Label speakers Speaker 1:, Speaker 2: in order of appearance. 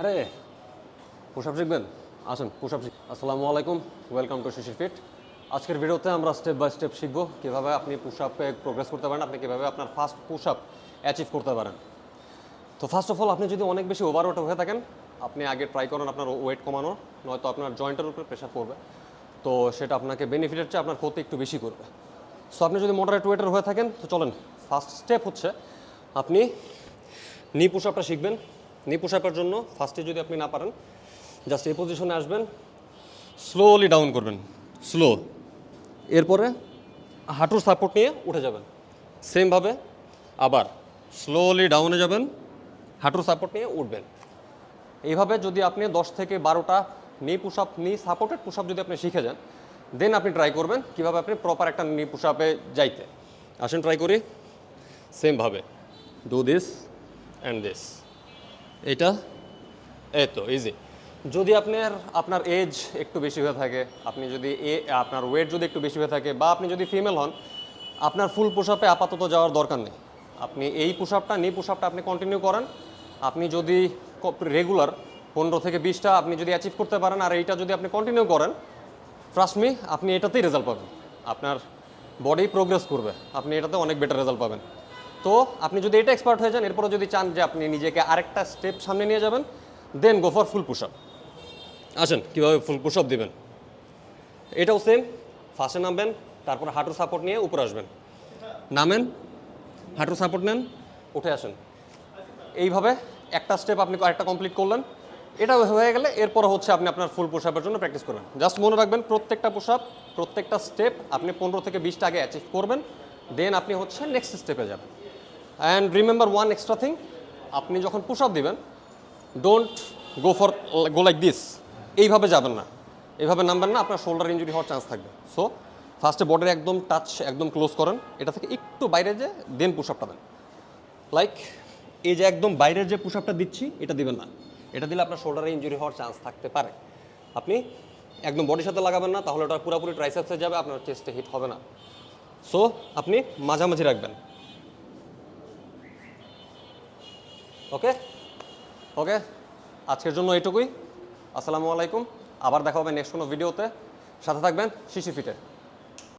Speaker 1: আরে পুশ-আপ শিখবেন? আসুন পুশ-আপ শিখ। আসসালামু আলাইকুম, ওয়েলকাম টু শিশির ফিট। আজকের ভিডিওতে আমরা স্টেপ বাই স্টেপ শিখব কীভাবে আপনি পুশ-আপে প্রোগ্রেস করতে পারেন, আপনি কীভাবে আপনার ফার্স্ট পুশ-আপ অ্যাচিভ করতে পারেন। তো ফার্স্ট অফ অল আপনি যদি অনেক বেশি ওভারওয়েট হয়ে থাকেন, আপনি আগে ট্রাই করেন আপনার ওয়েট কমানোর, নয়তো আপনার জয়েন্টের উপরে প্রেশার পড়বে। তো সেটা আপনাকে বেনিফিটের চেয়ে আপনার ক্ষতি একটু বেশি করবে। সো আপনি যদি মডারেট ওয়েটের হয়ে থাকেন তো চলেন, ফার্স্ট স্টেপ হচ্ছে আপনি নি পুশ-আপটা শিখবেন। নি পুশ-আপের জন্য ফার্স্টে যদি আপনি না পারেন, জাস্ট এই পজিশনে আসবেন, স্লোলি ডাউন করবেন, স্লো। এরপরে হাঁটুর সাপোর্ট নিয়ে উঠে যাবেন। সেমভাবে আবার স্লোলি ডাউনে যাবেন, হাঁটুর সাপোর্ট নিয়ে উঠবেন। এইভাবে যদি আপনি 10 থেকে 12টা নি পুশ-আপ, নি সাপোর্টেড পুশ-আপ যদি আপনি শিখে যান, দেন আপনি ট্রাই করবেন কীভাবে আপনি প্রপার একটা নি পুশ-আপে যাইতে। আসেন ট্রাই করি। সেমভাবে ডু দিস অ্যান্ড দিস। এটা এই তো ইজি। যদি আপনার এজ একটু বেশি হয়ে থাকে, আপনি যদি আপনার ওয়েট যদি একটু বেশি হয়ে থাকে, বা আপনি যদি ফিমেল হন, আপনার ফুল পুশ-আপে আপাতত যাওয়ার দরকার নেই। আপনি এই পুশ-আপটা, নি পুশ-আপটা আপনি কন্টিনিউ করেন। আপনি যদি রেগুলার 15 থেকে 20টা আপনি যদি অ্যাচিভ করতে পারেন, আর এইটা যদি আপনি কন্টিনিউ করেন, ট্রাস্ট মি, আপনি এটাতেই রেজাল্ট পাবেন। আপনার বডি প্রোগ্রেস করবে, আপনি এটাতে অনেক বেটার রেজাল্ট পাবেন। তো আপনি যদি এটা এক্সপার্ট হয়ে যান, এরপরে যদি চান যে আপনি নিজেকে আরেকটা স্টেপ সামনে নিয়ে যাবেন, দেন গো ফর ফুল পুশ-আপ। আসেন কীভাবে ফুল পুশ-আপ দেবেন। এটাও সেম, ফার্স্টে নামবেন, তারপর হাঁটুর সাপোর্ট নিয়ে উপরে আসবেন, নামেন, হাঁটুর সাপোর্ট নেন, উঠে আসেন। এইভাবে একটা স্টেপ আপনি একটা কমপ্লিট করলেন। এটা হয়ে গেলে এরপর হচ্ছে আপনি আপনার ফুল পুশ-আপের জন্য প্র্যাকটিস করবেন। জাস্ট মনে রাখবেন, প্রত্যেকটা পুশ-আপ, প্রত্যেকটা স্টেপ আপনি 15 থেকে 20টা আগে অ্যাচিভ করবেন, দেন আপনি হচ্ছে নেক্সট স্টেপে যাবেন। And remember one extra thing, আপনি যখন পুশ-আপ দিবেন, ডোন্ট গো লাইক দিস। এইভাবে যাবেন না, এইভাবে নামবেন না, আপনার শোল্ডার ইনজুরি হওয়ার চান্স থাকবে। সো ফার্স্টে বডির একদম টাচ একদম ক্লোজ করেন, এটা থেকে একটু বাইরে যে দেন পুশ-আপটা দেন। লাইক এই যে একদম বাইরের যে পুশ-আপটা দিচ্ছি, এটা দিবেন না। এটা দিলে আপনার শোল্ডারে ইনজুরি হওয়ার চান্স থাকতে পারে। আপনি একদম বডির সাথে লাগাবেন না, তাহলে ওটা পুরোপুরি ট্রাইসেপসে যাবে, আপনার চেস্টে হিট হবে না। সো আপনি মাঝামাঝি রাখবেন। ওকে ওকে, আজকের জন্য এটুকুই। আসসালামু আলাইকুম, আবার দেখা হবে নেক্সট কোনো ভিডিওতে। সাথে থাকবেন শিশির ফিটে।